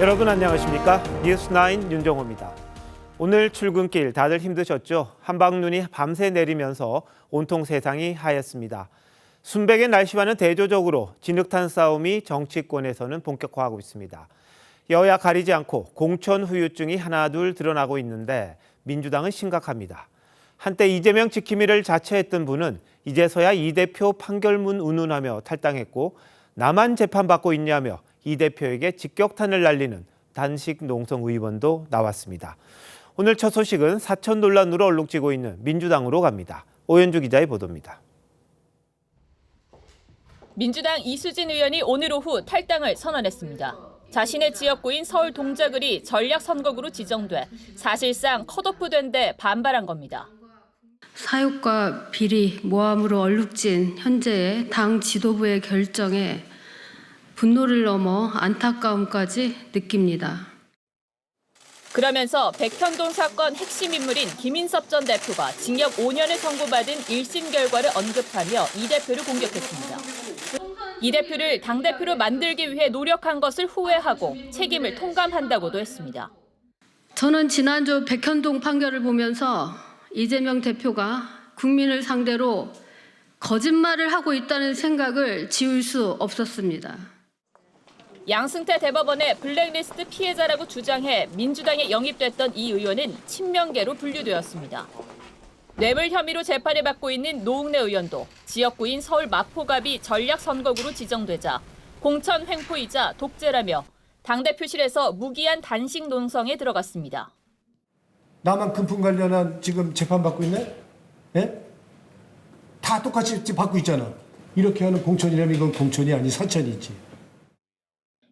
여러분 안녕하십니까? 뉴스9 윤정호입니다. 오늘 출근길 다들 힘드셨죠? 한방눈이 밤새 내리면서 온통 세상이 하얗습니다. 순백의 날씨와는 대조적으로 진흙탕 싸움이 정치권에서는 본격화하고 있습니다. 여야 가리지 않고 공천 후유증이 하나둘 드러나고 있는데 민주당은 심각합니다. 한때 이재명 지킴이를 자처했던 분은 이제서야 이 대표 판결문 운운하며 탈당했고 나만 재판받고 있냐며 이 대표에게 직격탄을 날리는 단식 농성 의원도 나왔습니다. 오늘 첫 소식은 사천 논란으로 얼룩지고 있는 민주당으로 갑니다. 오현주 기자의 보도입니다. 민주당 이수진 의원이 오늘 오후 탈당을 선언했습니다. 자신의 지역구인 서울 동작을이 전략선거구로 지정돼 사실상 컷오프된 데 반발한 겁니다. 사욕과 비리, 모함으로 얼룩진 현재의 당 지도부의 결정에 분노를 넘어 안타까움까지 느낍니다. 그러면서 백현동 사건 핵심 인물인 김인섭 전 대표가 징역 5년을 선고받은 1심 결과를 언급하며 이 대표를 공격했습니다. 이 대표를 당대표로 만들기 위해 노력한 것을 후회하고 책임을 통감한다고도 했습니다. 저는 지난주 백현동 판결을 보면서 이재명 대표가 국민을 상대로 거짓말을 하고 있다는 생각을 지울 수 없었습니다. 양승태 대법원의 블랙리스트 피해자라고 주장해 민주당에 영입됐던 이 의원은 친명계로 분류되었습니다. 뇌물 혐의로 재판을 받고 있는 노웅래 의원도 지역구인 서울 마포갑이 전략선거구로 지정되자 공천 횡포이자 독재라며 당대표실에서 무기한 단식 논성에 들어갔습니다. 나만 금품 관련한 지금 재판받고 있네? 예? 다 똑같이 받고 있잖아. 이렇게 하는 공천이라면 이건 공천이 아니 사천이지.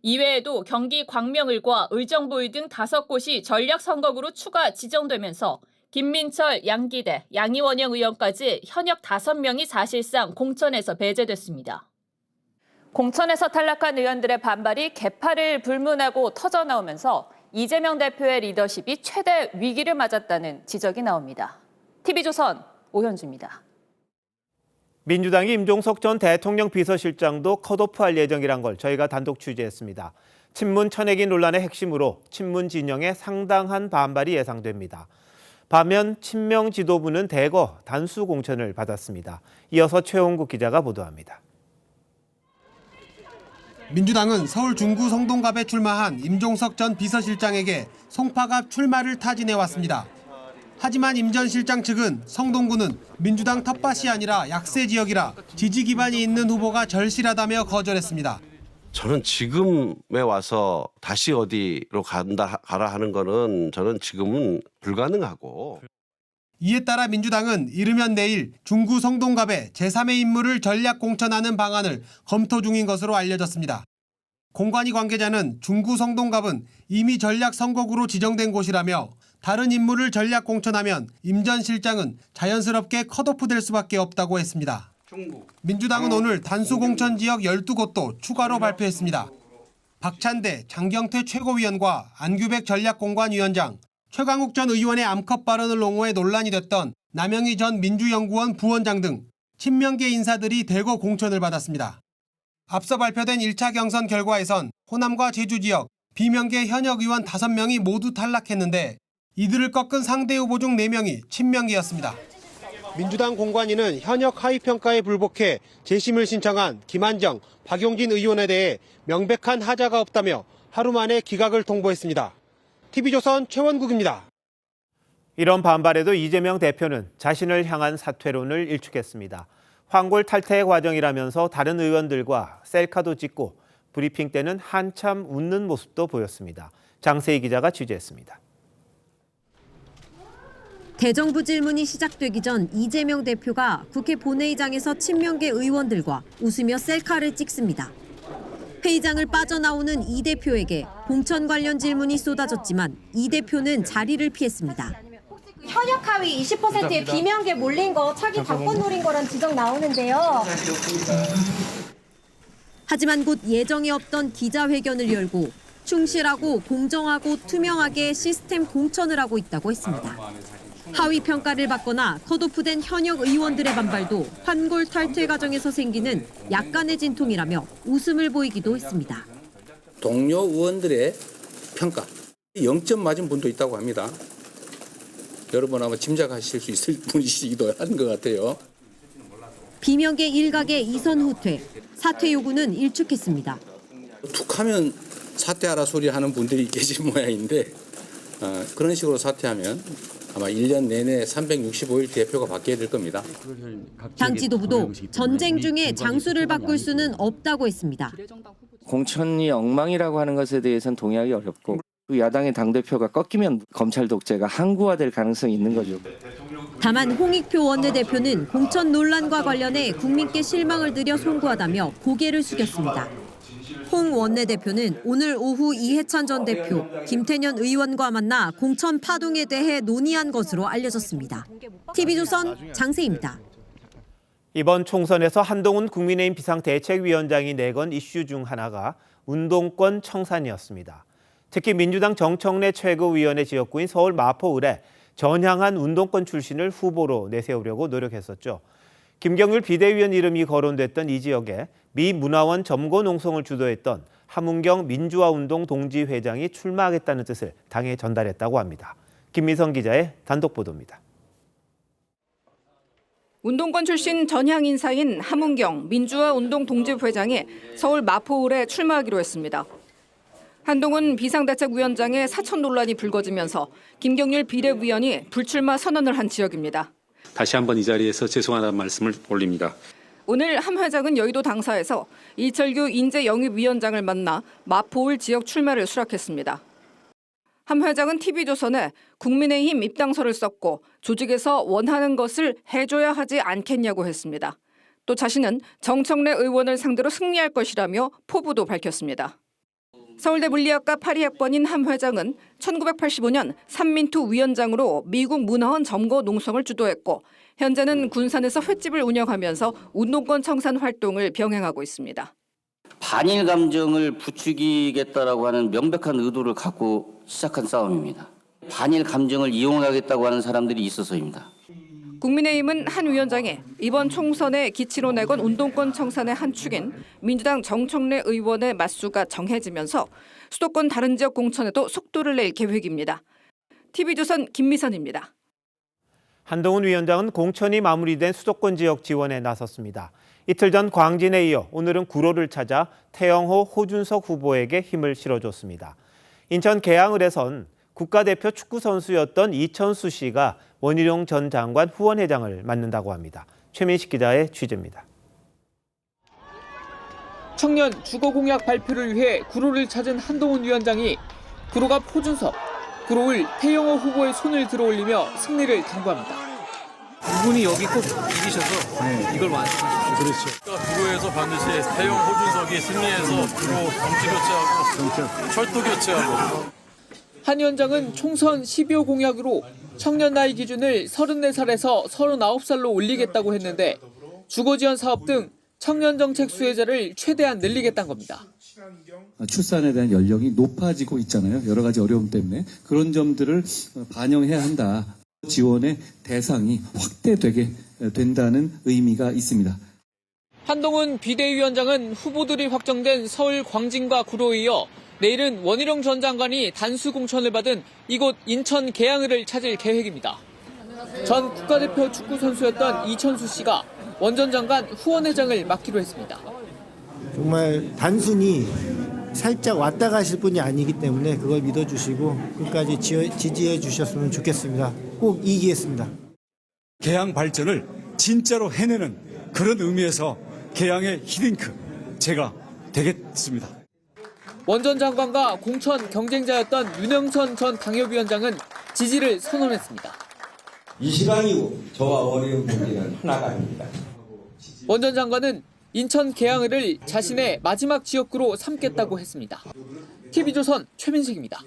이외에도 경기 광명을과 의정부의 등 5곳이 전략선거구로 추가 지정되면서 김민철, 양기대, 양이원영 의원까지 현역 5명이 사실상 공천에서 배제됐습니다. 공천에서 탈락한 의원들의 반발이 개파를 불문하고 터져나오면서 이재명 대표의 리더십이 최대 위기를 맞았다는 지적이 나옵니다. TV조선 오현주입니다. 민주당이 임종석 전 대통령 비서실장도 컷오프할 예정이란 걸 저희가 단독 취재했습니다. 친문 천액이 논란의 핵심으로 친문 진영의 상당한 반발이 예상됩니다. 반면 친명 지도부는 대거 단수 공천을 받았습니다. 이어서 최홍국 기자가 보도합니다. 민주당은 서울 중구 성동갑에 출마한 임종석 전 비서실장에게 송파갑 출마를 타진해왔습니다. 하지만 임 전 실장 측은 성동구는 민주당 텃밭이 아니라 약세 지역이라 지지 기반이 있는 후보가 절실하다며 거절했습니다. 저는 지금에 와서 다시 어디로 가라 하는 거는 저는 지금은 불가능하고. 이에 따라 민주당은 이르면 내일 중구 성동갑에 제3의 인물을 전략 공천하는 방안을 검토 중인 것으로 알려졌습니다. 공관위 관계자는 중구 성동갑은 이미 전략 선거구로 지정된 곳이라며 다른 인물을 전략 공천하면 임 전 실장은 자연스럽게 컷오프될 수밖에 없다고 했습니다. 민주당은 오늘 단수 공천 지역 12곳도 추가로 발표했습니다. 박찬대, 장경태 최고위원과 안규백 전략공관위원장, 최강욱 전 의원의 암컷 발언을 옹호해 논란이 됐던 남영희 전 민주연구원 부원장 등 친명계 인사들이 대거 공천을 받았습니다. 앞서 발표된 1차 경선 결과에선 호남과 제주 지역 비명계 현역 의원 5명이 모두 탈락했는데 이들을 꺾은 상대 후보 중 4명이 친명계였습니다. 민주당 공관위는 현역 하위평가에 불복해 재심을 신청한 김한정, 박용진 의원에 대해 명백한 하자가 없다며 하루 만에 기각을 통보했습니다. TV조선 최원국입니다. 이런 반발에도 이재명 대표는 자신을 향한 사퇴론을 일축했습니다. 황골 탈퇴 과정이라면서 다른 의원들과 셀카도 찍고 브리핑 때는 한참 웃는 모습도 보였습니다. 장세희 기자가 취재했습니다. 대정부 질문이 시작되기 전 이재명 대표가 국회 본회의장에서 친명계 의원들과 웃으며 셀카를 찍습니다. 회의장을 빠져나오는 이 대표에게 공천 관련 질문이 쏟아졌지만 이 대표는 자리를 피했습니다. 현역 하위 20%의 비명계 몰린 거 차기 당권 노린 거란 지적 나오는데요. 하지만 곧 예정에 없던 기자회견을 열고 충실하고 공정하고 투명하게 시스템 공천을 하고 있다고 했습니다. 하위 평가를 받거나 컷오프된 현역 의원들의 반발도 환골 탈퇴 과정에서 생기는 약간의 진통이라며 웃음을 보이기도 했습니다. 동료 의원들의 평가 0점 맞은 분도 있다고 합니다. 여러분 아마 짐작하실 수 있을 분이시기도 한 것 같아요. 비명계 일각의 이선 후퇴, 사퇴 요구는 일축했습니다. 툭하면 사퇴하라 소리 하는 분들이 계신 모양인데 그런 식으로 사퇴하면 아마 1년 내내 365일 대표가 바뀌어야 될 겁니다. 당 지도부도 전쟁 중에 장수를 바꿀 수는 없다고 했습니다. 공천이 엉망이라고 하는 것에 대해서는 동의하기 어렵고 야당의 당대표가 꺾이면 검찰 독재가 항구화될 가능성이 있는 거죠. 다만 홍익표 원내대표는 공천 논란과 관련해 국민께 실망을 드려 송구하다며 고개를 숙였습니다. 홍 원내대표는 오늘 오후 이해찬 전 대표, 김태년 의원과 만나 공천 파동에 대해 논의한 것으로 알려졌습니다. TV조선 장세희입니다. 이번 총선에서 한동훈 국민의힘 비상대책위원장이 내건 이슈 중 하나가 운동권 청산이었습니다. 특히 민주당 정청래 최고위원의 지역구인 서울 마포을에 전향한 운동권 출신을 후보로 내세우려고 노력했었죠. 김경률 비대위원 이름이 거론됐던 이 지역에 미 문화원 점거 농성을 주도했던 함은경 민주화운동 동지회장이 출마하겠다는 뜻을 당에 전달했다고 합니다. 김미성 기자의 단독 보도입니다. 운동권 출신 전향 인사인 함은경 민주화운동 동지회장이 서울 마포을에 출마하기로 했습니다. 한동훈 비상대책위원장의 사천 논란이 불거지면서 김경률 비대위원이 불출마 선언을 한 지역입니다. 다시 한번 이 자리에서 죄송하다는 말씀을 올립니다. 오늘 함 회장은 여의도 당사에서 이철규 인재영입위원장을 만나 마포을 지역 출마를 수락했습니다. 함 회장은 TV조선에 국민의힘 입당서를 썼고 조직에서 원하는 것을 해줘야 하지 않겠냐고 했습니다. 또 자신은 정청래 의원을 상대로 승리할 것이라며 포부도 밝혔습니다. 서울대 물리학과 82학번인 함 회장은 1985년 삼민투 위원장으로 미국 문화원 점거 농성을 주도했고 현재는 군산에서 횟집을 운영하면서 운동권 청산 활동을 병행하고 있습니다. 반일 감정을 부추기겠다라고 하는 명백한 의도를 갖고 시작한 싸움입니다. 반일 감정을 이용하겠다고 하는 사람들이 있어서입니다. 국민의힘은 한 위원장이 이번 총선에 기치로 내건 운동권 청산의 한 축인 민주당 정청래 의원의 맞수가 정해지면서 수도권 다른 지역 공천에도 속도를 낼 계획입니다. TV조선 김미선입니다. 한동훈 위원장은 공천이 마무리된 수도권 지역 지원에 나섰습니다. 이틀 전 광진에 이어 오늘은 구로를 찾아 태영호, 호준석 후보에게 힘을 실어줬습니다. 인천 계양을에선 국가대표 축구선수였던 이천수 씨가 원희룡 전 장관 후원회장을 맡는다고 합니다. 최민식 기자의 취재입니다. 청년 주거 공약 발표를 위해 구로를 찾은 한동훈 위원장이 구로가 호준석, 구로을 태영호 후보의 손을 들어올리며 승리를 당부합니다. 이분이 여기 꼭 이기셔서 이걸 완성하십시오. 그렇죠. 구로에서 반드시 태영 호준석이 승리해서 구로 정치 교체하고 철도 교체하고. 한 위원장은 총선 12호 공약으로 청년 나이 기준을 34살에서 39살로 올리겠다고 했는데 주거 지원 사업 등 청년 정책 수혜자를 최대한 늘리겠다는 겁니다. 출산에 대한 연령이 높아지고 있잖아요. 여러 가지 어려움 때문에 그런 점들을 반영해야 한다. 지원의 대상이 확대되게 된다는 의미가 있습니다. 한동훈 비대위원장은 후보들이 확정된 서울 광진과 구로에 이어 내일은 원희룡 전 장관이 단수 공천을 받은 이곳 인천 계양을을 찾을 계획입니다. 전 국가대표 축구 선수였던 이천수 씨가 원 전 장관 후원회장을 맡기로 했습니다. 정말 단순히 살짝 왔다 가실 분이 아니기 때문에 그걸 믿어주시고 끝까지 지지해 주셨으면 좋겠습니다. 꼭 이기겠습니다. 계양 발전을 진짜로 해내는 그런 의미에서 계양의 히딩크 제가 되겠습니다. 원 전 장관과 공천 경쟁자였던 윤영선 전 당협위원장은 지지를 선언했습니다. 이 시간 이후 저와 원희룡 동지는 하나가 아닙니다. 원 전 장관은 인천 계양을을 자신의 마지막 지역구로 삼겠다고 했습니다. TV조선 최민식입니다.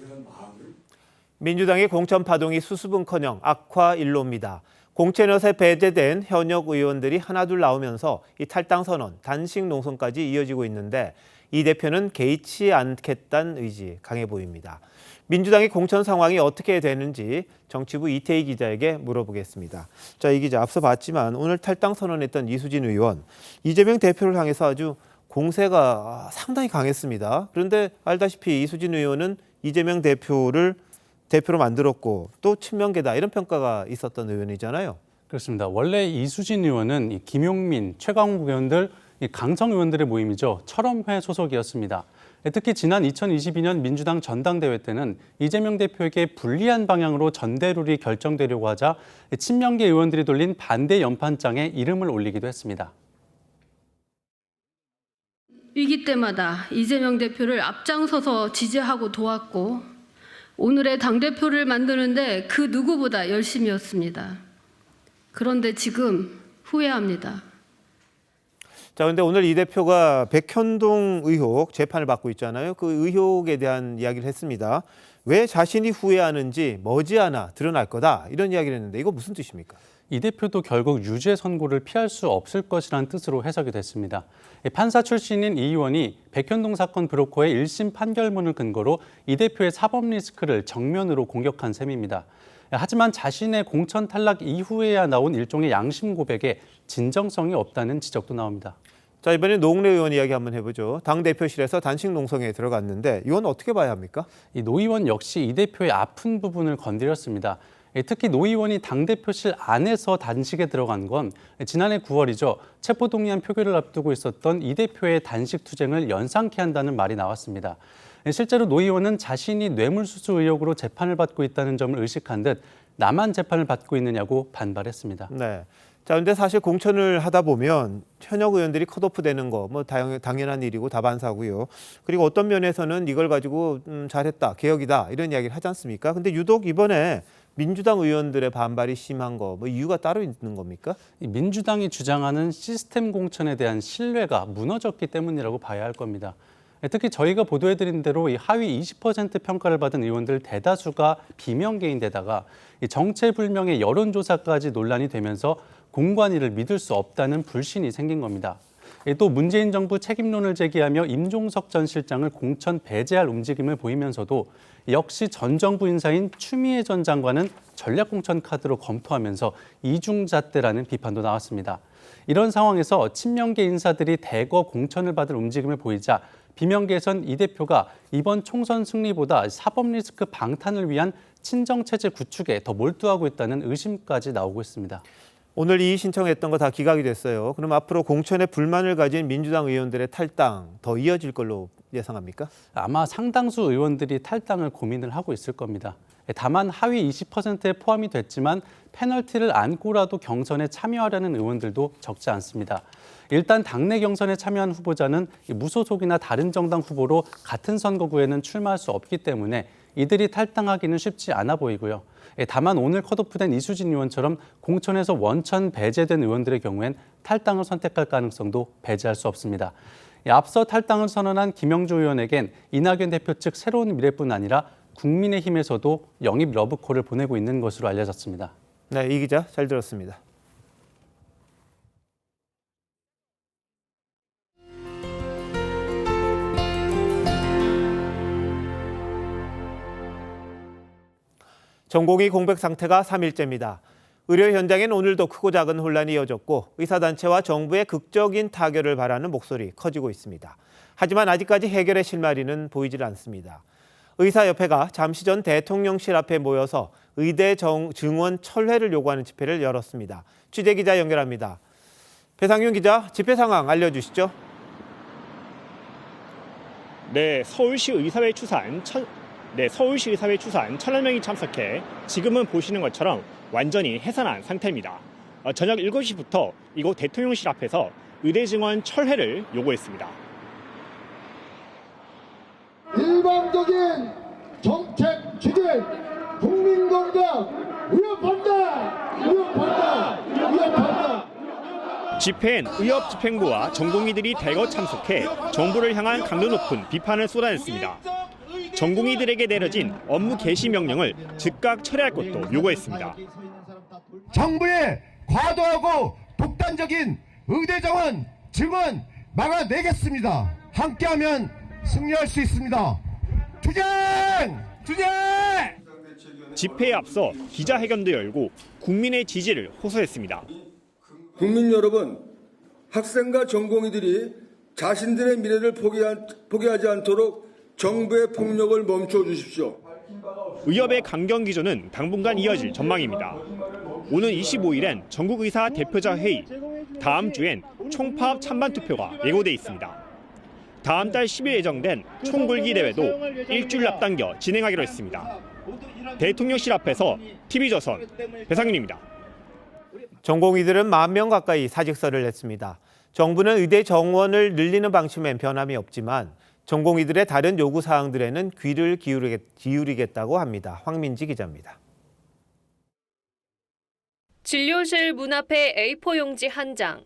민주당의 공천 파동이 수습은커녕 악화일로입니다. 공천에서 배제된 현역 의원들이 하나둘 나오면서 이 탈당 선언, 단식 농성까지 이어지고 있는데 이 대표는 개의치 않겠다는 의지 강해 보입니다. 민주당의 공천 상황이 어떻게 되는지 정치부 이태희 기자에게 물어보겠습니다. 자, 이 기자 앞서 봤지만 오늘 탈당 선언했던 이수진 의원, 이재명 대표를 향해서 아주 공세가 상당히 강했습니다. 그런데 알다시피 이수진 의원은 이재명 대표로 만들었고 또 친명계다 이런 평가가 있었던 의원이잖아요. 그렇습니다. 원래 이수진 의원은 이 김용민, 최강욱 의원들, 이 강성 의원들의 모임이죠. 철험회 소속이었습니다. 특히 지난 2022년 민주당 전당대회 때는 이재명 대표에게 불리한 방향으로 전대룰이 결정되려고 하자 친명계 의원들이 돌린 반대 연판장에 이름을 올리기도 했습니다. 위기 때마다 이재명 대표를 앞장서서 지지하고 도왔고 오늘의 당대표를 만드는데 그 누구보다 열심이었습니다. 그런데 지금 후회합니다. 자, 그런데 오늘 이 대표가 백현동 의혹 재판을 받고 있잖아요. 그 의혹에 대한 이야기를 했습니다. 왜 자신이 후회하는지 머지않아 드러날 거다 이런 이야기를 했는데 이거 무슨 뜻입니까? 이 대표도 결국 유죄 선고를 피할 수 없을 것이라는 뜻으로 해석이 됐습니다. 판사 출신인 이 의원이 백현동 사건 브로커의 1심 판결문을 근거로 이 대표의 사법 리스크를 정면으로 공격한 셈입니다. 하지만 자신의 공천 탈락 이후에야 나온 일종의 양심 고백에 진정성이 없다는 지적도 나옵니다. 자, 이번에 노웅래 의원 이야기 한번 해보죠. 당대표실에서 단식 농성에 들어갔는데 이건 어떻게 봐야 합니까? 이 노 의원 역시 이 대표의 아픈 부분을 건드렸습니다. 특히 노 의원이 당대표실 안에서 단식에 들어간 건 지난해 9월이죠. 체포동의안 표결을 앞두고 있었던 이 대표의 단식 투쟁을 연상케 한다는 말이 나왔습니다. 실제로 노 의원은 자신이 뇌물수수 의혹으로 재판을 받고 있다는 점을 의식한 듯 나만 재판을 받고 있느냐고 반발했습니다. 네. 자, 근데 사실 공천을 하다 보면 현역 의원들이 컷오프 되는 거 뭐 당연한 일이고 다반사고요. 그리고 어떤 면에서는 이걸 가지고 잘했다, 개혁이다 이런 이야기를 하지 않습니까? 근데 유독 이번에 민주당 의원들의 반발이 심한 거 뭐 이유가 따로 있는 겁니까? 민주당이 주장하는 시스템 공천에 대한 신뢰가 무너졌기 때문이라고 봐야 할 겁니다. 특히 저희가 보도해드린 대로 이 하위 20% 평가를 받은 의원들 대다수가 비명계인데다가 정체불명의 여론조사까지 논란이 되면서 공관위를 믿을 수 없다는 불신이 생긴 겁니다. 또 문재인 정부 책임론을 제기하며 임종석 전 실장을 공천 배제할 움직임을 보이면서도 역시 전 정부 인사인 추미애 전 장관은 전략공천 카드로 검토하면서 이중잣대라는 비판도 나왔습니다. 이런 상황에서 친명계 인사들이 대거 공천을 받을 움직임을 보이자 비명계에선 이 대표가 이번 총선 승리보다 사법 리스크 방탄을 위한 친정체제 구축에 더 몰두하고 있다는 의심까지 나오고 있습니다. 오늘 이의 신청했던 거 다 기각이 됐어요. 그럼 앞으로 공천에 불만을 가진 민주당 의원들의 탈당 더 이어질 걸로 예상합니까? 아마 상당수 의원들이 탈당을 고민을 하고 있을 겁니다. 다만 하위 20%에 포함이 됐지만 페널티를 안고라도 경선에 참여하려는 의원들도 적지 않습니다. 일단 당내 경선에 참여한 후보자는 무소속이나 다른 정당 후보로 같은 선거구에는 출마할 수 없기 때문에 이들이 탈당하기는 쉽지 않아 보이고요. 다만 오늘 컷오프된 이수진 의원처럼 공천에서 원천 배제된 의원들의 경우엔 탈당을 선택할 가능성도 배제할 수 없습니다. 앞서 탈당을 선언한 김영주 의원에겐 이낙연 대표 측 새로운 미래뿐 아니라 국민의힘에서도 영입 러브콜을 보내고 있는 것으로 알려졌습니다. 네, 이 기자 잘 들었습니다. 전공의 공백 상태가 3일째입니다. 의료 현장엔 오늘도 크고 작은 혼란이 이어졌고 의사단체와 정부의 극적인 타결을 바라는 목소리 커지고 있습니다. 하지만 아직까지 해결의 실마리는 보이질 않습니다. 의사협회가 잠시 전 대통령실 앞에 모여서 의대 증원 철회를 요구하는 집회를 열었습니다. 취재기자 연결합니다. 배상윤 기자, 집회 상황 알려주시죠. 네, 서울시 의사회 추산 1,000여 명이 참석해 지금은 보시는 것처럼 완전히 해산한 상태입니다. 저녁 7시부터 이곳 대통령실 앞에서 의대 증원 철회를 요구했습니다. 일방적인 정책 추진, 국민 건강 위협한다. 집회엔 의협집행부와 전공의들이 대거 참석해 정부를 향한 강도 높은 비판을 쏟아냈습니다. 전공의들에게 내려진 업무 개시 명령을 즉각 철회할 것도 요구했습니다. 정부의 과도하고 독단적인 의대 정원 증원 막아내겠습니다. 함께하면 승리할 수 있습니다. 투쟁! 집회에 앞서 기자회견도 열고 국민의 지지를 호소했습니다. 국민 여러분, 학생과 전공의들이 자신들의 미래를 포기하지 않도록 정부의 폭력을 멈춰 주십시오. 의협의 강경 기조는 당분간 이어질 전망입니다. 오는 25일엔 전국의사 대표자 회의, 다음 주엔 총파업 찬반 투표가 예고돼 있습니다. 다음 달 10일 예정된 총굴기 대회도 일주일 앞당겨 진행하기로 했습니다. 대통령실 앞에서 TV조선 배상윤입니다. 전공의들은 10,000명 가까이 사직서를 냈습니다. 정부는 의대 정원을 늘리는 방침엔 변함이 없지만 전공의들의 다른 요구사항들에는 귀를 기울이겠다고 합니다. 황민지 기자입니다. 진료실 문 앞에 A4 용지 1장.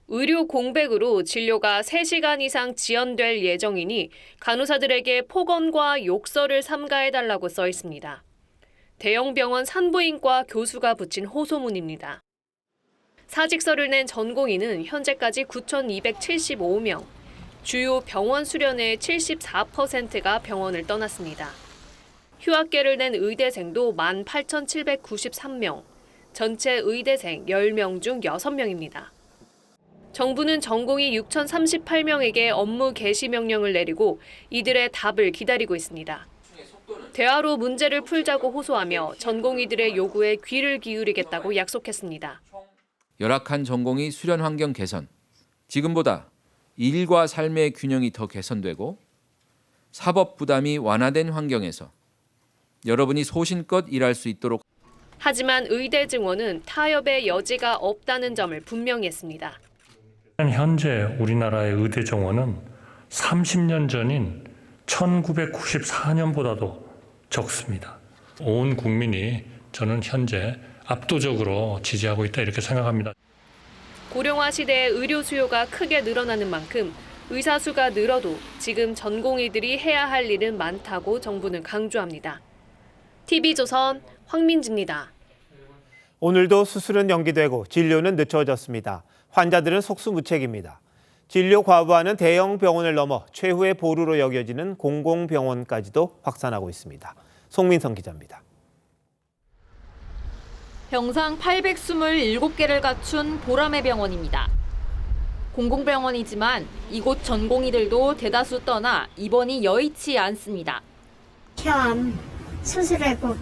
의료 공백으로 진료가 3시간 이상 지연될 예정이니 간호사들에게 폭언과 욕설을 삼가해달라고 써 있습니다. 대형 병원 산부인과 교수가 붙인 호소문입니다. 사직서를 낸 전공의는 현재까지 9,275명, 주요 병원 수련의 74%가 병원을 떠났습니다. 휴학계를 낸 의대생도 18,793명, 전체 의대생 10명 중 6명입니다. 정부는 전공의 6,038명에게 업무 개시 명령을 내리고 이들의 답을 기다리고 있습니다. 대화로 문제를 풀자고 호소하며 전공의들의 요구에 귀를 기울이겠다고 약속했습니다. 열악한 전공의 수련 환경 개선, 지금보다 일과 삶의 균형이 더 개선되고 사법 부담이 완화된 환경에서 여러분이 소신껏 일할 수 있도록. 하지만 의대 증원은 타협의 여지가 없다는 점을 분명히 했습니다. 현재 우리나라의 의대 정원은 30년 전인 1994년보다도 적습니다. 온 국민이 저는 현재 압도적으로 지지하고 있다 이렇게 생각합니다. 고령화 시대에 의료 수요가 크게 늘어나는 만큼 의사 수가 늘어도 지금 전공의들이 해야 할 일은 많다고 정부는 강조합니다. TV조선 황민지입니다. 오늘도 수술은 연기되고 진료는 늦춰졌습니다. 환자들은 속수무책입니다. 진료 과부하는 대형 병원을 넘어 최후의 보루로 여겨지는 공공병원까지도 확산하고 있습니다. 송민성 기자입니다. 병상 827개를 갖춘 보람의 병원입니다. 공공병원이지만 이곳 전공의들도 대다수 떠나 입원이 여의치 않습니다. 폐암 수술하고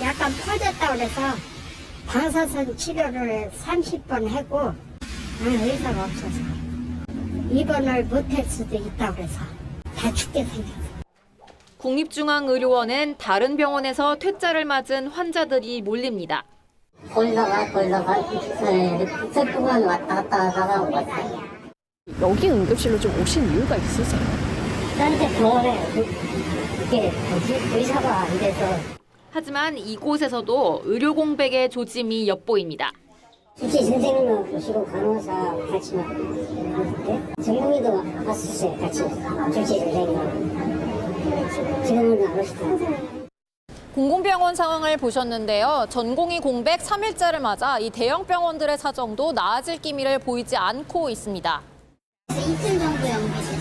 약간 퍼졌다고 그래서 방사선 치료를 30번 하고 의사가 없어서 입원을 못할 수도 있다고 그래서 다 죽게 생겼어요. 국립중앙의료원엔 다른 병원에서 퇴짜를 맞은 환자들이 몰립니다. 골다가 서구만 왔다 갔다 나가고 왔어요. 여기 응급실로 좀 오신 이유가 있으세요? 딴데 병원에 이게 의사가 안 돼서. 하지만 이곳에서도 의료 공백의 조짐이 엿보입니다. 주치 선생님은 보시고 간호사 같이 하는데 전공의도 왔었어요. 같이 주치 선생님은. 지금은 안 오시더라고요. 공공병원 상황을 보셨는데요. 전공의 공백 3일째를 맞아 이 대형 병원들의 사정도 나아질 기미를 보이지 않고 있습니다. 이틀 정도 연기됐어요.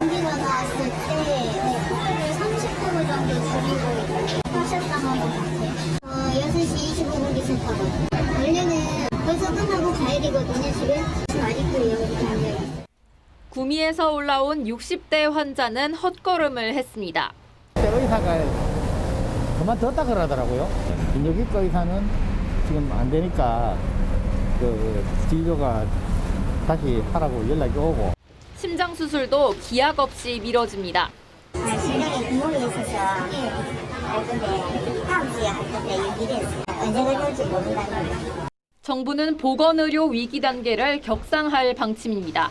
연기가 나왔을 때 코를 30% 정도 줄이고 하셨다는 것 같아요. 6시 25분 기습하거든요. 원래는 벌써 끝나고 가야 되거든요. 지금 아직도 여기 다녀요. 구미에서 올라온 60대 환자는 헛걸음을 했습니다. 의사가 그만뒀다 그러더라고요. 여기과 의사는 지금 안 되니까 진료가 다시 하라고 연락이 오고. 심장 수술도 기약 없이 미뤄집니다. 심장에 구멍이 있어서 근데 다음 주에 할 건데 연기됐어요. 언제가 될지 모른다는. 정부는 보건의료 위기 단계를 격상할 방침입니다.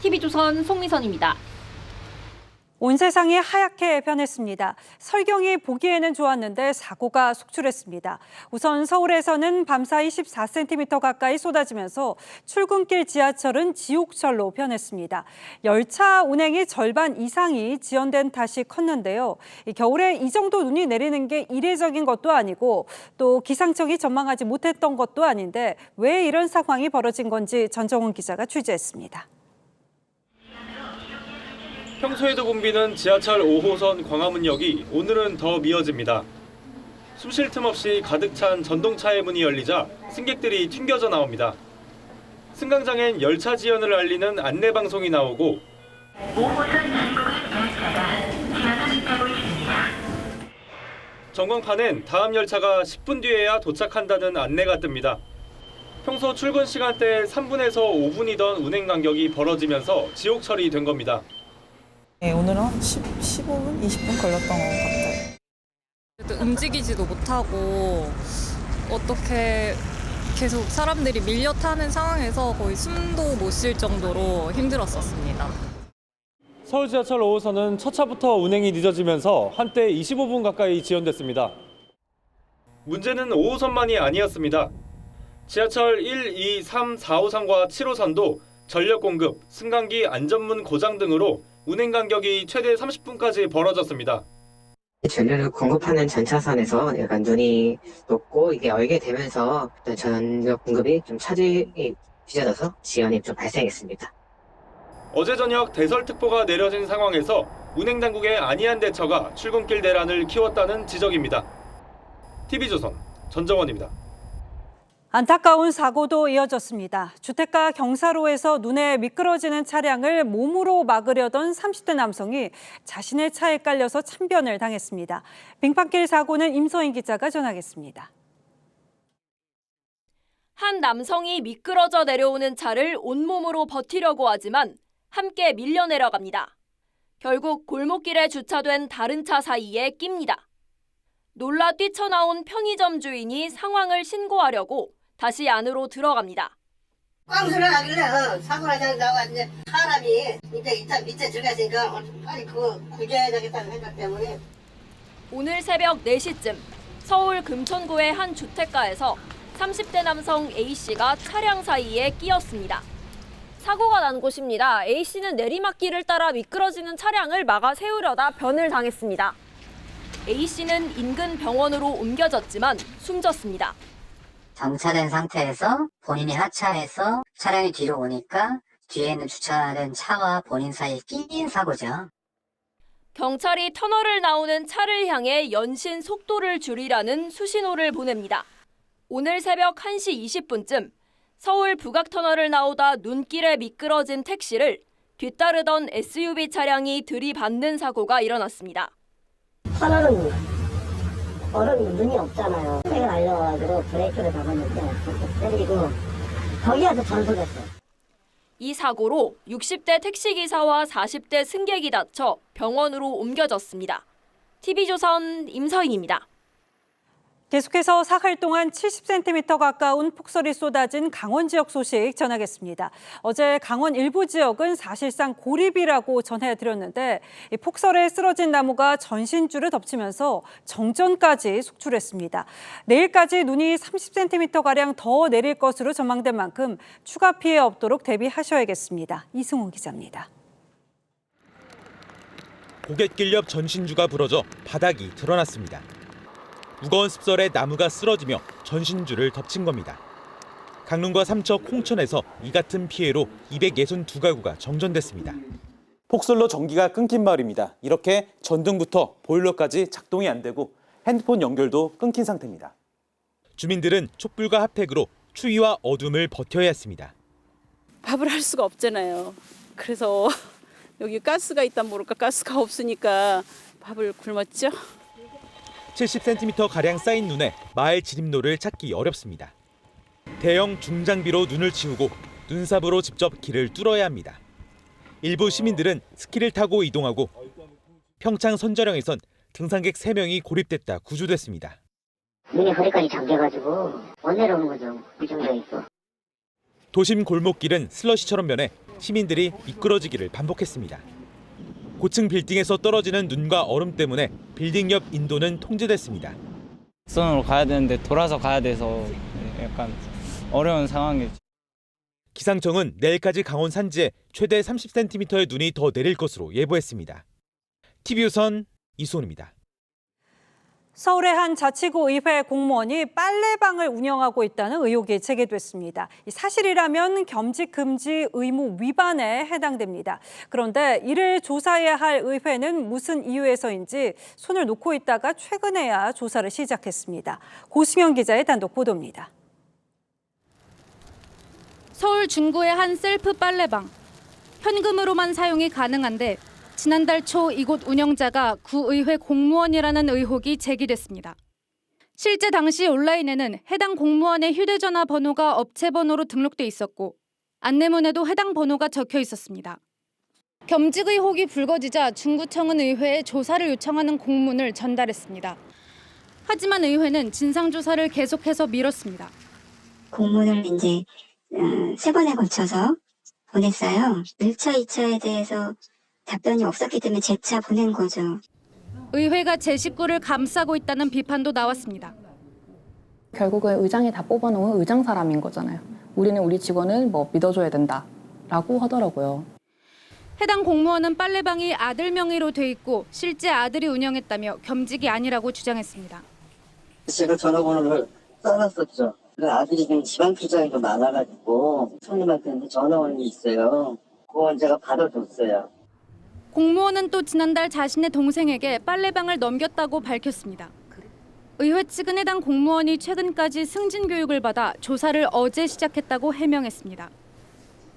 TV조선 송미선입니다. 온 세상이 하얗게 변했습니다. 설경이 보기에는 좋았는데 사고가 속출했습니다. 우선 서울에서는 밤사이 14cm 가까이 쏟아지면서 출근길 지하철은 지옥철로 변했습니다. 열차 운행이 절반 이상이 지연된 탓이 컸는데요. 겨울에 이 정도 눈이 내리는 게 이례적인 것도 아니고 또 기상청이 전망하지 못했던 것도 아닌데 왜 이런 상황이 벌어진 건지 전정훈 기자가 취재했습니다. 평소에도 붐비는 지하철 5호선 광화문역이 오늘은 더 미어집니다. 숨 쉴 틈 없이 가득 찬 전동차의 문이 열리자 승객들이 튕겨져 나옵니다. 승강장엔 열차 지연을 알리는 안내 방송이 나오고 5호선 진공행 열차가 지연을 타고 있습니다. 전광판엔 다음 열차가 10분 뒤에야 도착한다는 안내가 뜹니다. 평소 출근 시간대 3분에서 5분이던 운행 간격이 벌어지면서 지옥 처리된 겁니다. 네, 오늘은 15분, 20분 걸렸던 것 같아요. 움직이지도 못하고 어떻게 계속 사람들이 밀려 타는 상황에서 거의 숨도 못 쉴 정도로 힘들었었습니다. 서울 지하철 5호선은 첫 차부터 운행이 늦어지면서 한때 25분 가까이 지연됐습니다. 문제는 5호선만이 아니었습니다. 지하철 1, 2, 3, 4호선과 7호선도 전력 공급, 승강기 안전문 고장 등으로 운행 간격이 최대 30분까지 벌어졌습니다. 전력을 공급하는 전차선에서 약간 눈이 녹고 이게 얼게 되면서 전력 공급이 좀 차질이 빚어져서 지연이 좀 발생했습니다. 어제 저녁 대설특보가 내려진 상황에서 운행 당국의 안이한 대처가 출근길 대란을 키웠다는 지적입니다. TV조선 전정원입니다. 안타까운 사고도 이어졌습니다. 주택가 경사로에서 눈에 미끄러지는 차량을 몸으로 막으려던 30대 남성이 자신의 차에 깔려서 참변을 당했습니다. 빙판길 사고는 임서인 기자가 전하겠습니다. 한 남성이 미끄러져 내려오는 차를 온몸으로 버티려고 하지만 함께 밀려 내려갑니다. 결국 골목길에 주차된 다른 차 사이에 낍니다. 놀라 뛰쳐나온 편의점 주인이 상황을 신고하려고 다시 안으로 들어갑니다. 꽝소리 하길래 사고 나서 이제 사람이 밑에 들어갔으니까 빨리 그거 구조해야 되겠다는 생각 때문에. 오늘 새벽 4시쯤 서울 금천구의 한 주택가에서 30대 남성 A씨가 차량 사이에 끼었습니다. 사고가 난 곳입니다. A씨는 내리막길을 따라 미끄러지는 차량을 막아 세우려다 변을 당했습니다. A씨는 인근 병원으로 옮겨졌지만 숨졌습니다. 정차된 상태에서 본인이 하차해서 차량이 뒤로 오니까 뒤에 있는 주차된 차와 본인 사이에 끼인 사고죠. 경찰이 터널을 나오는 차를 향해 연신 속도를 줄이라는 수신호를 보냅니다. 오늘 새벽 1시 20분쯤 서울 북악터널을 나오다 눈길에 미끄러진 택시를 뒤따르던 SUV 차량이 들이받는 사고가 일어났습니다. 터널은 얼음 눈이 없잖아요. 내가 알려가지고 브레이크를 잡았는데 때리고 거기 가서 전속했어요. 이 사고로 60대 택시기사와 40대 승객이 다쳐 병원으로 옮겨졌습니다. TV조선 임서인입니다. 계속해서 사흘 동안 70cm 가까운 폭설이 쏟아진 강원 지역 소식 전하겠습니다. 어제 강원 일부 지역은 사실상 고립이라고 전해드렸는데 이 폭설에 쓰러진 나무가 전신주를 덮치면서 정전까지 속출했습니다. 내일까지 눈이 30cm가량 더 내릴 것으로 전망된 만큼 추가 피해 없도록 대비하셔야겠습니다. 이승훈 기자입니다. 고갯길 옆 전신주가 부러져 바닥이 드러났습니다. 무거운 습설에 나무가 쓰러지며 전신주를 덮친 겁니다. 강릉과 삼척, 홍천에서 이 같은 피해로 262가구가 정전됐습니다. 폭설로 전기가 끊긴 마을입니다. 이렇게 전등부터 보일러까지 작동이 안 되고 핸드폰 연결도 끊긴 상태입니다. 주민들은 촛불과 핫팩으로 추위와 어둠을 버텨야 했습니다. 밥을 할 수가 없잖아요. 그래서 여기 가스가 있다 모를까 가스가 없으니까 밥을 굶었죠. 70cm가량 쌓인 눈에 마을 진입로를 찾기 어렵습니다. 대형 중장비로 눈을 치우고 눈삽으로 직접 길을 뚫어야 합니다. 일부 시민들은 스키를 타고 이동하고 평창 선저령에선 등산객 3명이 고립됐다 구조됐습니다. 눈이 허리까지 잠겨가지고 못 내려오는 거죠. 그 정도에 있고. 도심 골목길은 슬러시처럼 변해 시민들이 미끄러지기를 반복했습니다. 고층 빌딩에서 떨어지는 눈과 얼음 때문에 빌딩 옆 인도는 통제됐습니다. 선으로 가야 되는데 돌아서 가야 돼서 약간 어려운 상황이죠. 기상청은 내일까지 강원 산지에 최대 30cm의 눈이 더 내릴 것으로 예보했습니다. TV조선 이수훈입니다. 서울의 한 자치구 의회 공무원이 빨래방을 운영하고 있다는 의혹이 제기됐습니다. 사실이라면 겸직 금지 의무 위반에 해당됩니다. 그런데 이를 조사해야 할 의회는 무슨 이유에서인지 손을 놓고 있다가 최근에야 조사를 시작했습니다. 고승현 기자의 단독 보도입니다. 서울 중구의 한 셀프 빨래방. 현금으로만 사용이 가능한데 지난달 초 이곳 운영자가 구의회 공무원이라는 의혹이 제기됐습니다. 실제 당시 온라인에는 해당 공무원의 휴대전화 번호가 업체 번호로 등록돼 있었고 안내문에도 해당 번호가 적혀 있었습니다. 겸직 의혹이 불거지자 중구청은 의회에 조사를 요청하는 공문을 전달했습니다. 하지만 의회는 진상조사를 계속해서 미뤘습니다. 공문을 이제 3번에 걸쳐서 보냈어요. 1차, 2차에 대해서 답변이 없었기 때문에 재차 보낸 거죠. 의회가 제 식구를 감싸고 있다는 비판도 나왔습니다. 결국은 의장이 다 뽑아놓은 의장 사람인 거잖아요. 우리는 우리 직원을 믿어줘야 된다라고 하더라고요. 해당 공무원은 빨래방이 아들 명의로 돼 있고 실제 아들이 운영했다며 겸직이 아니라고 주장했습니다. 제가 전화번호를 써놨었죠. 그 아들이 지금 지방 출장이 좀 많아가지고 손님한테 전화원이 있어요. 그건 제가 받아줬어요. 공무원은 또 지난달 자신의 동생에게 빨래방을 넘겼다고 밝혔습니다. 의회 측은 해당 공무원이 최근까지 승진 교육을 받아 조사를 어제 시작했다고 해명했습니다.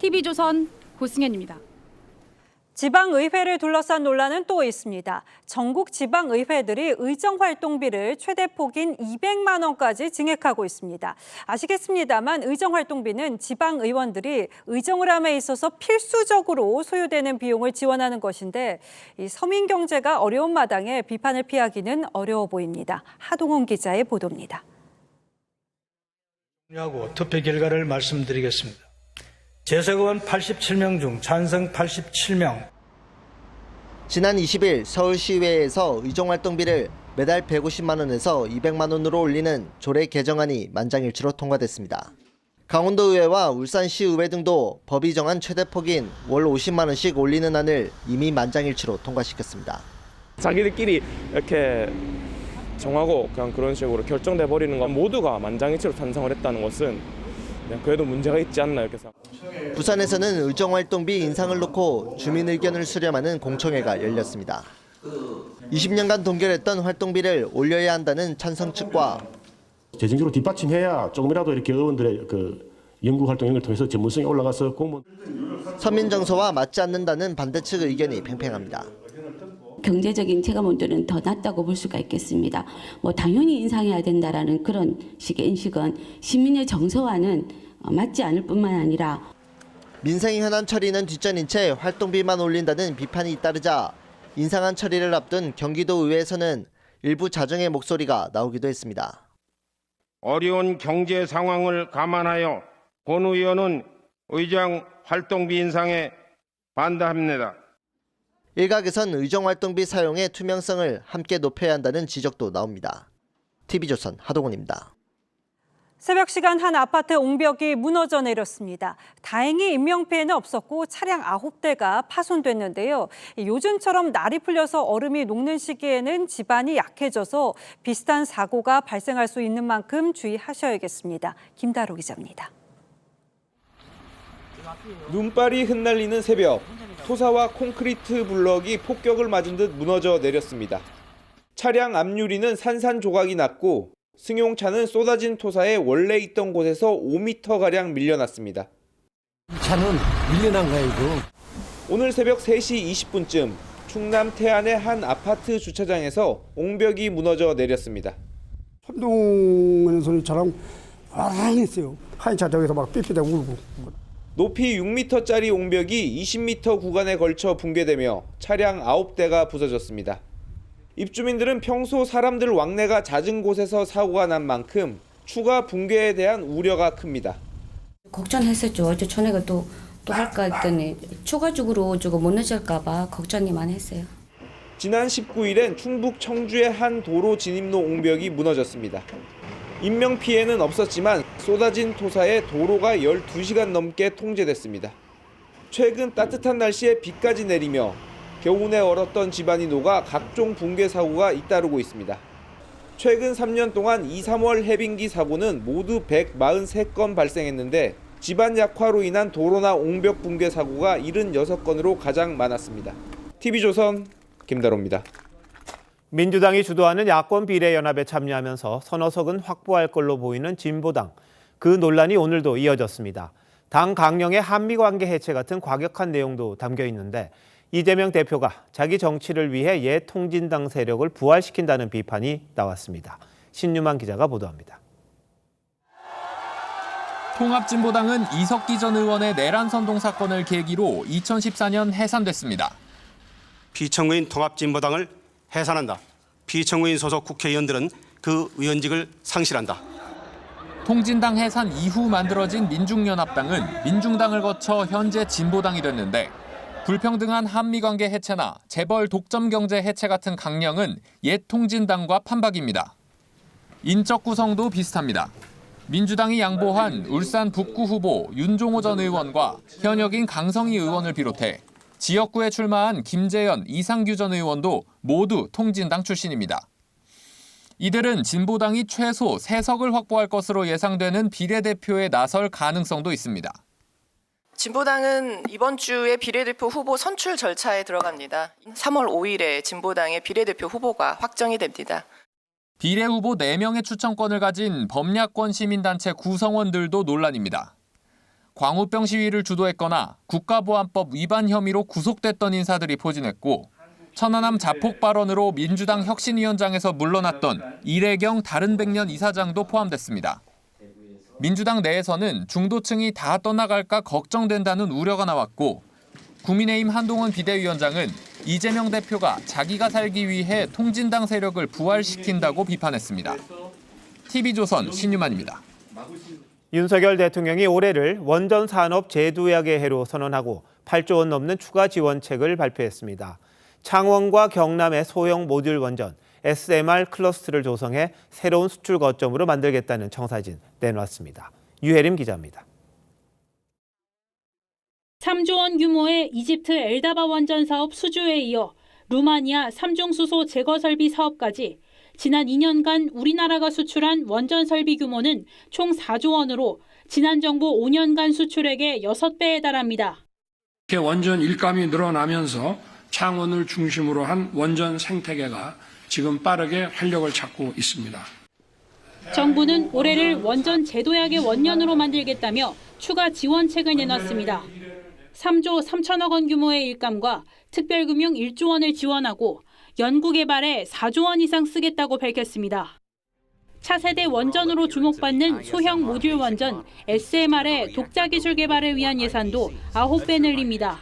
TV조선 고승현입니다. 지방의회를 둘러싼 논란은 또 있습니다. 전국 지방의회들이 의정활동비를 최대 폭인 200만 원까지 증액하고 있습니다. 아시겠습니다만 의정활동비는 지방의원들이 의정을 함에 있어서 필수적으로 소요되는 비용을 지원하는 것인데 이 서민 경제가 어려운 마당에 비판을 피하기는 어려워 보입니다. 하동훈 기자의 보도입니다. 투표 결과를 말씀드리겠습니다. 재석의원 87명 중 찬성 87명. 지난 20일 서울시의회에서 의정활동비를 매달 150만 원에서 200만 원으로 올리는 조례 개정안이 만장일치로 통과됐습니다. 강원도의회와 울산시의회 등도 법이 정한 최대폭인 월 50만 원씩 올리는 안을 이미 만장일치로 통과시켰습니다. 자기들끼리 이렇게 정하고 그냥 그런 식으로 결정돼 버리는 건 모두가 만장일치로 찬성을 했다는 것은 그래도 문제가 있지 않나 이렇게 생각합니다. 부산에서는 의정활동비 인상을 놓고 주민 의견을 수렴하는 공청회가 열렸습니다. 20년간 동결했던 활동비를 올려야 한다는 찬성 측과 재정적으로 뒷받침해야 조금이라도 이렇게 의원들의 연구 활동을 통해서 전문성이 올라가서 공무원 서민 정서와 맞지 않는다는 반대 측 의견이 팽팽합니다. 경제적인 체감온도는 더 낮다고 볼 수가 있겠습니다. 당연히 인상해야 된다라는 그런 식의 인식은 시민의 정서와는 맞지 않을 뿐만 아니라 민생 현안 처리는 뒷전인 채 활동비만 올린다는 비판이 잇따르자 인상안 처리를 앞둔 경기도의회에서는 일부 자정의 목소리가 나오기도 했습니다. 어려운 경제 상황을 감안하여 본 의원은 의정 활동비 인상에 반대합니다. 일각에선 의정활동비 사용의 투명성을 함께 높여야 한다는 지적도 나옵니다. TV조선 하동훈입니다. 새벽 시간 한 아파트 옹벽이 무너져 내렸습니다. 다행히 인명피해는 없었고 차량 9대가 파손됐는데요. 요즘처럼 날이 풀려서 얼음이 녹는 시기에는 지반이 약해져서 비슷한 사고가 발생할 수 있는 만큼 주의하셔야겠습니다. 김다로 기자입니다. 눈발이 흩날리는 새벽, 토사와 콘크리트 블럭이 폭격을 맞은 듯 무너져 내렸습니다. 차량 앞유리는 산산조각이 났고 승용차는 쏟아진 토사에 원래 있던 곳에서 5m가량 밀려났습니다. 이 차는 밀려난 거예요, 이거. 오늘 새벽 3시 20분쯤 충남 태안의 한 아파트 주차장에서 옹벽이 무너져 내렸습니다. 천둥하는 소리처럼 아랑했어요. 한 차장에서 막 삐삐대고 울고. 높이 6m짜리 옹벽이 20m 구간에 걸쳐 붕괴되며 차량 9대가 부서졌습니다. 입주민들은 평소 사람들 왕래가 잦은 곳에서 사고가 난 만큼 추가 붕괴에 대한 우려가 큽니다. 걱정했었죠. 어제 저녁에 또 할까 했더니 추가적으로 무너질까 봐 걱정이 많이 했어요. 지난 19일엔 충북 청주의 한 도로 진입로 옹벽이 무너졌습니다. 인명피해는 없었지만 쏟아진 토사에 도로가 12시간 넘게 통제됐습니다. 최근 따뜻한 날씨에 비까지 내리며 겨우내 얼었던 집안이 녹아 각종 붕괴 사고가 잇따르고 있습니다. 최근 3년 동안 2, 3월 해빙기 사고는 모두 143건 발생했는데 집안 약화로 인한 도로나 옹벽 붕괴 사고가 76건으로 가장 많았습니다. TV조선 김다로입니다. 민주당이 주도하는 야권 비례연합에 참여하면서 서너 석은 확보할 걸로 보이는 진보당. 그 논란이 오늘도 이어졌습니다. 당 강령의 한미관계 해체 같은 과격한 내용도 담겨 있는데 이재명 대표가 자기 정치를 위해 예통진당 세력을 부활시킨다는 비판이 나왔습니다. 신유만 기자가 보도합니다. 통합진보당은 이석기 전 의원의 내란 선동 사건을 계기로 2014년 해산됐습니다. 비청구인 통합진보당을 해산한다. 비청구인 소속 국회의원들은 그 의원직을 상실한다. 통진당 해산 이후 만들어진 민중연합당은 민중당을 거쳐 현재 진보당이 됐는데 불평등한 한미관계 해체나 재벌 독점경제 해체 같은 강령은 옛 통진당과 판박입니다. 인적 구성도 비슷합니다. 민주당이 양보한 울산 북구 후보 윤종호 전 의원과 현역인 강성희 의원을 비롯해 지역구에 출마한 김재현, 이상규 전 의원도 모두 통진당 출신입니다. 이들은 진보당이 최소 3석을 확보할 것으로 예상되는 비례대표에 나설 가능성도 있습니다. 진보당은 이번 주에 비례대표 후보 선출 절차에 들어갑니다. 3월 5일에 진보당의 비례대표 후보가 확정이 됩니다. 비례후보 4명의 추천권을 가진 범야권 시민단체 구성원들도 논란입니다. 광우병 시위를 주도했거나 국가보안법 위반 혐의로 구속됐던 인사들이 포진했고 천안함 자폭 발언으로 민주당 혁신위원장에서 물러났던 이래경 다른백년 이사장도 포함됐습니다. 민주당 내에서는 중도층이 다 떠나갈까 걱정된다는 우려가 나왔고 국민의힘 한동훈 비대위원장은 이재명 대표가 자기가 살기 위해 통진당 세력을 부활시킨다고 비판했습니다. TV조선 신유만입니다. 윤석열 대통령이 올해를 원전산업 재도약의 해로 선언하고 8조 원 넘는 추가 지원책을 발표했습니다. 창원과 경남의 소형 모듈 원전 SMR 클러스터를 조성해 새로운 수출 거점으로 만들겠다는 청사진 내놨습니다. 유혜림 기자입니다. 3조 원 규모의 이집트 엘다바 원전 사업 수주에 이어 루마니아 3중 수소 제거 설비 사업까지 지난 2년간 우리나라가 수출한 원전 설비 규모는 총 4조 원으로 지난 정부 5년간 수출액의 6배에 달합니다. 원전 일감이 늘어나면서 창원을 중심으로 한 원전 생태계가 지금 빠르게 활력을 찾고 있습니다. 정부는 올해를 원전 재도약의 원년으로 만들겠다며 추가 지원책을 내놨습니다. 3조 3천억 원 규모의 일감과 특별금융 1조 원을 지원하고 연구개발에 4조 원 이상 쓰겠다고 밝혔습니다. 차세대 원전으로 주목받는 소형 모듈 원전 SMR의 독자 기술 개발을 위한 예산도 9배 늘립니다.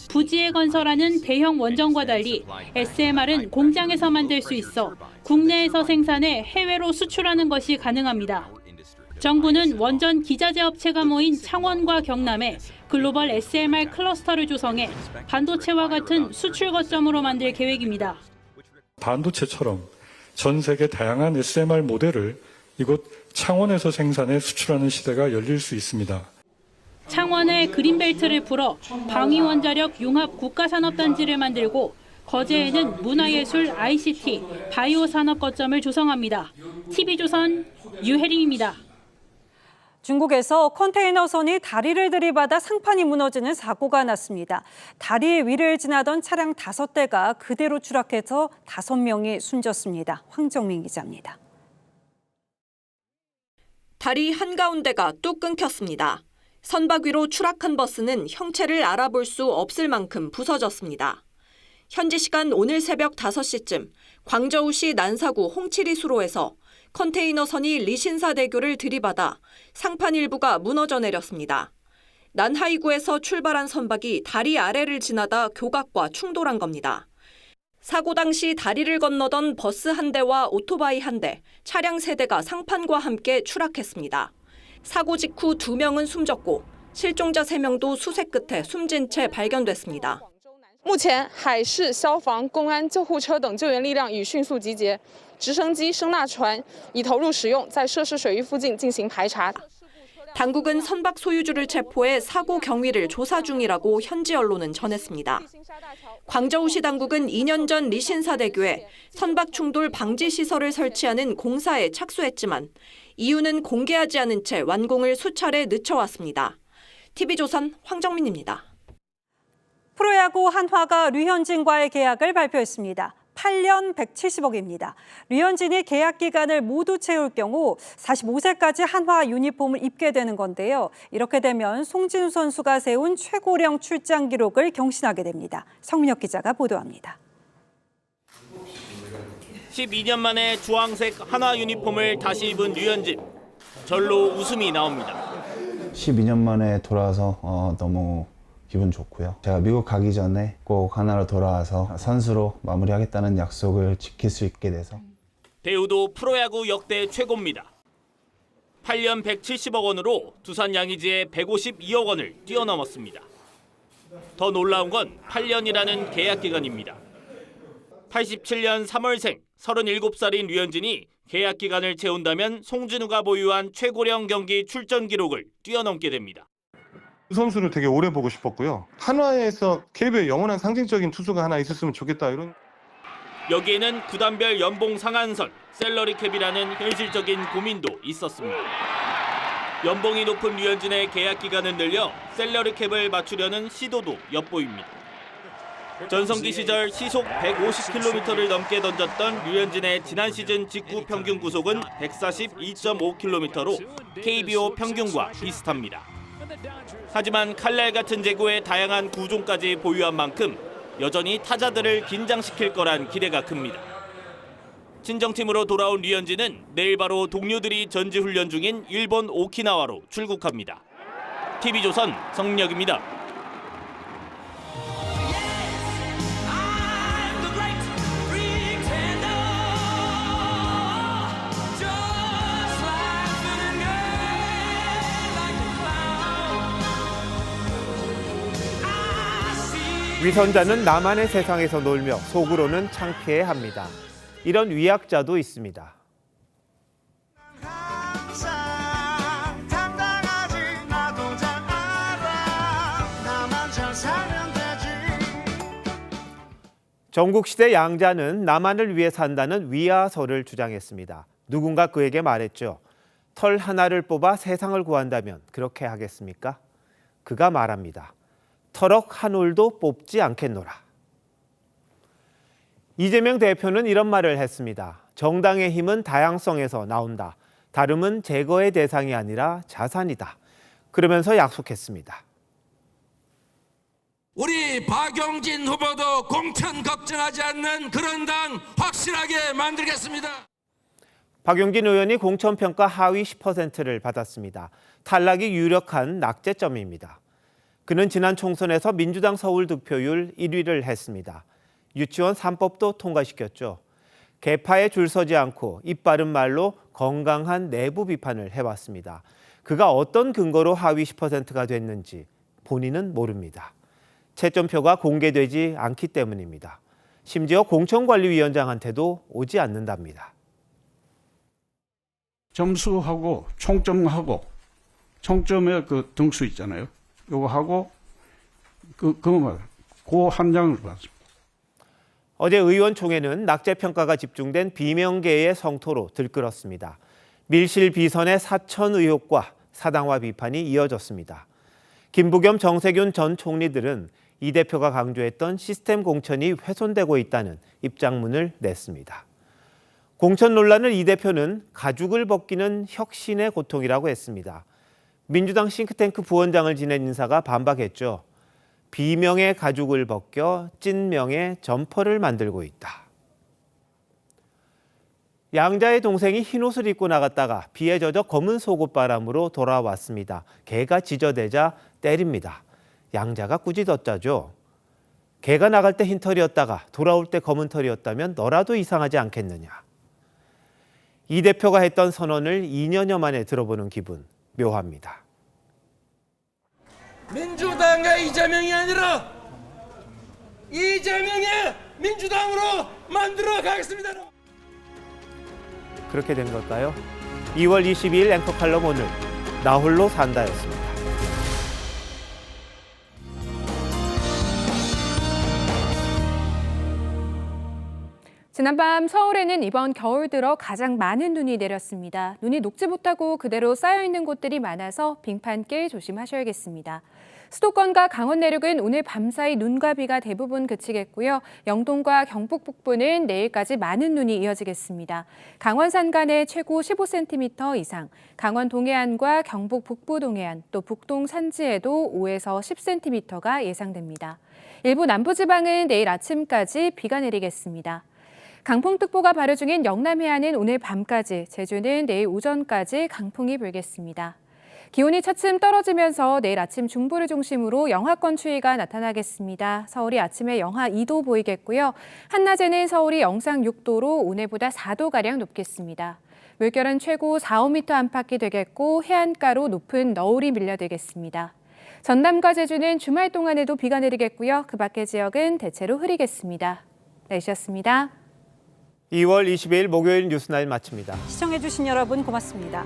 부지에 건설하는 대형 원전과 달리 SMR은 공장에서 만들 수 있어 국내에서 생산해 해외로 수출하는 것이 가능합니다. 정부는 원전 기자재 업체가 모인 창원과 경남에 글로벌 SMR 클러스터를 조성해 반도체와 같은 수출 거점으로 만들 계획입니다. 반도체처럼 전 세계 다양한 SMR 모델을 이곳 창원에서 생산해 수출하는 시대가 열릴 수 있습니다. 창원에 그린벨트를 풀어 방위원자력 융합 국가산업단지를 만들고 거제에는 문화예술, ICT, 바이오 산업 거점을 조성합니다. TV조선 유혜림입니다. 중국에서 컨테이너선이 다리를 들이받아 상판이 무너지는 사고가 났습니다. 다리 위를 지나던 차량 5대가 그대로 추락해서 5명이 숨졌습니다. 황정민 기자입니다. 다리 한가운데가 뚝 끊겼습니다. 선박 위로 추락한 버스는 형체를 알아볼 수 없을 만큼 부서졌습니다. 현지 시간 오늘 새벽 5시쯤 광저우시 난사구 홍치리 수로에서 컨테이너선이 리신사대교를 들이받아 상판 일부가 무너져 내렸습니다. 난하이구에서 출발한 선박이 다리 아래를 지나다 교각과 충돌한 겁니다. 사고 당시 다리를 건너던 버스 한 대와 오토바이 한 대, 차량 3대가 상판과 함께 추락했습니다. 사고 직후 2명은 숨졌고 실종자 3명도 수색 끝에 숨진 채 발견됐습니다. 目前海事、消防、公安、救护车等救援力量已迅速集结，直升机、声纳船已投入使用，在涉事水域附近进行排查。 당국은 선박 소유주를 체포해 사고 경위를 조사 중이라고 현지 언론은 전했습니다. 광저우시 당국은 2년 전 리신사대교에 선박 충돌 방지 시설을 설치하는 공사에 착수했지만 이유는 공개하지 않은 채 완공을 수차례 늦춰왔습니다. TV조선 황정민입니다. 프로야구 한화가 류현진과의 계약을 발표했습니다. 8년 170억입니다. 류현진이 계약 기간을 모두 채울 경우 45세까지 한화 유니폼을 입게 되는 건데요. 이렇게 되면 송진우 선수가 세운 최고령 출장 기록을 경신하게 됩니다. 성민혁 기자가 보도합니다. 12년 만에 주황색 한화 유니폼을 다시 입은 류현진. 절로 웃음이 나옵니다. 12년 만에 돌아와서 너무 기분 좋고요. 제가 미국 가기 전에 꼭 하나로 돌아와서 선수로 마무리하겠다는 약속을 지킬 수 있게 돼서. 배우도 프로야구 역대 최고입니다. 8년 170억 원으로 두산 양의지의 152억 원을 뛰어넘었습니다. 더 놀라운 건 8년이라는 계약 기간입니다. 87년 3월생 37살인 류현진이 계약 기간을 채운다면 송진우가 보유한 최고령 경기 출전 기록을 뛰어넘게 됩니다. 선수를 되게 오래 보고 싶었고요. 한화에서 KBO의 영원한 상징적인 투수가 하나 있었으면 좋겠다 이런. 여기에는 구단별 연봉 상한선, 셀러리 캡이라는 현실적인 고민도 있었습니다. 연봉이 높은 류현진의 계약 기간을 늘려 셀러리 캡을 맞추려는 시도도 엿보입니다. 전성기 시절 시속 150km를 넘게 던졌던 류현진의 지난 시즌 직구 평균 구속은 142.5km로 KBO 평균과 비슷합니다. 하지만 칼날 같은 제구의 다양한 구종까지 보유한 만큼 여전히 타자들을 긴장시킬 거란 기대가 큽니다. 친정팀으로 돌아온 류현진은 내일 바로 동료들이 전지훈련 중인 일본 오키나와로 출국합니다. TV조선 성력입니다. 위선자는 나만의 세상에서 놀며 속으로는 창피해합니다. 이런 위약자도 있습니다. 전국시대 양자는 나만을 위해 산다는 위야설을 주장했습니다. 누군가 그에게 말했죠. 털 하나를 뽑아 세상을 구한다면 그렇게 하겠습니까? 그가 말합니다. 털억 한 올도 뽑지 않겠노라. 이재명 대표는 이런 말을 했습니다. 정당의 힘은 다양성에서 나온다. 다름은 제거의 대상이 아니라 자산이다. 그러면서 약속했습니다. 우리 박용진 후보도 공천 걱정하지 않는 그런 당 확실하게 만들겠습니다. 박용진 의원이 공천평가 하위 10%를 받았습니다. 탈락이 유력한 낙제점입니다. 그는 지난 총선에서 민주당 서울 득표율 1위를 했습니다. 유치원 3법도 통과시켰죠. 개파에 줄 서지 않고 입 바른 말로 건강한 내부 비판을 해왔습니다. 그가 어떤 근거로 하위 10%가 됐는지 본인은 모릅니다. 채점표가 공개되지 않기 때문입니다. 심지어 공천관리위원장한테도 오지 않는답니다. 점수하고 총점하고 총점의 그 등수 있잖아요. 요거 하고 그 한 장을 받습니다. 어제 의원총회는 낙제평가가 집중된 비명계의 성토로 들끓었습니다. 밀실 비선의 사천 의혹과 사당화 비판이 이어졌습니다. 김부겸, 정세균 전 총리들은 이 대표가 강조했던 시스템 공천이 훼손되고 있다는 입장문을 냈습니다. 공천 논란을 이 대표는 가죽을 벗기는 혁신의 고통이라고 했습니다. 민주당 싱크탱크 부원장을 지낸 인사가 반박했죠. 비명의 가죽을 벗겨 찐명의 점퍼를 만들고 있다. 양자의 동생이 흰옷을 입고 나갔다가 비에 젖어 검은 속옷바람으로 돌아왔습니다. 개가 지저대자 때립니다. 양자가 꾸짖었자죠. 개가 나갈 때 흰 털이었다가 돌아올 때 검은 털이었다면 너라도 이상하지 않겠느냐. 이 대표가 했던 선언을 2년여 만에 들어보는 기분 묘합니다. 민주당의 이재명이 아니라 이재명의 민주당으로 만들어 가겠습니다. 그렇게 된 걸까요? 2월 22일 앵커 칼럼 오늘 나 홀로 산다였습니다. 지난밤 서울에는 이번 겨울 들어 가장 많은 눈이 내렸습니다. 눈이 녹지 못하고 그대로 쌓여있는 곳들이 많아서 빙판길 조심하셔야겠습니다. 수도권과 강원 내륙은 오늘 밤사이 눈과 비가 대부분 그치겠고요. 영동과 경북 북부는 내일까지 많은 눈이 이어지겠습니다. 강원 산간에 최고 15cm 이상, 강원 동해안과 경북 북부 동해안, 또 북동 산지에도 5에서 10cm가 예상됩니다. 일부 남부지방은 내일 아침까지 비가 내리겠습니다. 강풍특보가 발효 중인 영남 해안은 오늘 밤까지, 제주는 내일 오전까지 강풍이 불겠습니다. 기온이 차츰 떨어지면서 내일 아침 중부를 중심으로 영하권 추위가 나타나겠습니다. 서울이 아침에 영하 2도 보이겠고요. 한낮에는 서울이 영상 6도로 오늘보다 4도가량 높겠습니다. 물결은 최고 4, 5m 안팎이 되겠고 해안가로 높은 너울이 밀려들겠습니다. 전남과 제주는 주말 동안에도 비가 내리겠고요. 그 밖의 지역은 대체로 흐리겠습니다. 날씨였습니다. 2월 22일 목요일 뉴스나잇 마칩니다. 시청해주신 여러분 고맙습니다.